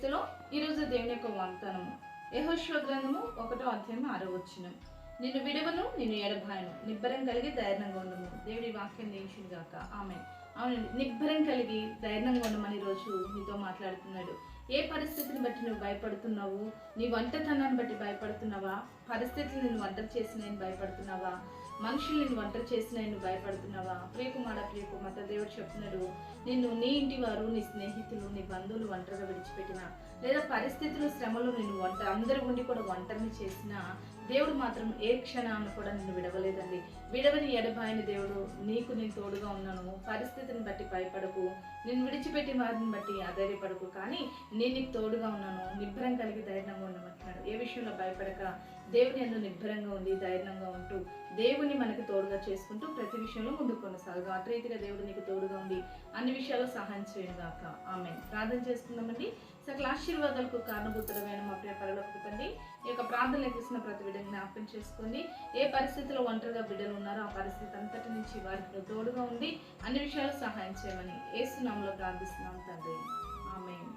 స్థితిలో ఈరోజు దేవుని యొక్క వాగ్దానము యెహోషువ గ్రంథము 1వ అధ్యాయం 6వ వచనం. నిన్ను విడవను, నిన్ను ఎడబాయను, నిబ్బరం కలిగి ధైర్యంగా ఉండము. దేవుడి వాక్యం దీవించును గాక. ఆమేన్. అవునండి, నిబ్బరం కలిగి ధైర్యంగా ఉండమని ఈరోజు మీతో మాట్లాడుతున్నాడు. ఏ పరిస్థితిని బట్టి నువ్వు భయపడుతున్నావు? నీ ఒంటరితనాన్ని బట్టి భయపడుతున్నావా? పరిస్థితులు నిన్ను ఒంటరి చేసినాయని భయపడుతున్నావా? మనుషులు నిన్ను ఒంటరి చేసినాయని ప్రియకుమార ప్రియకుమార్తె, దేవుడు చెప్తున్నాడు, నిన్ను నీ ఇంటి వారు, నీ స్నేహితులు, నీ బంధువులు ఒంటరిగా విడిచిపెట్టిన, లేదా పరిస్థితులు శ్రమలు నిన్ను అందరి ఉండి కూడా ఒంటరిని చేసిన దేవుడు మాత్రం ఏ క్షణాన్ని కూడా నిన్ను విడవలేదండి. విడవని ఎడబాయని దేవుడు, నీకు నేను తోడుగా ఉన్నాను. పరిస్థితిని బట్టి భయపడకు, నిన్ను విడిచిపెట్టి వారిని బట్టి అధైర్యపడకు, కానీ నేను నీకు తోడుగా ఉన్నాను. నిబ్బరం కలిగి ధైర్యంగా ఉండమంటున్నాడు. ఏ విషయంలో భయపడక దేవుని యందు నిబ్బరంగా ఉండి ధైర్యంగా ఉంటూ దేవుని మనకు తోడుగా చేసుకుంటూ ప్రతి విషయంలో ముందుకు కొనసాగు. అట్రీతిగా దేవుడు నీకు తోడుగా ఉండి అన్ని విషయాల్లో సహాయం చేయను గాక. ఆమేన్. ప్రార్థన చేసుకుందామండి. సకల ఆశీర్వాదాలకు కారణభూతుడమైన మా ప్రియ పరలోకపు తండ్రి, ఈ యొక్క ప్రార్థనలు ఎక్కిస్తున్న ప్రతి బిడ్డని జ్ఞాపకం చేసుకోండి. ఏ పరిస్థితిలో ఒంటరిగా బిడ్డలు ఉన్నారో ఆ పరిస్థితి అంతటి నుంచి వారికి తోడుగా ఉండి అన్ని విషయాలు సహాయం చేయమని యేసు నామములో ప్రార్థిస్తున్నాం తండ్రి. ఆమేన్.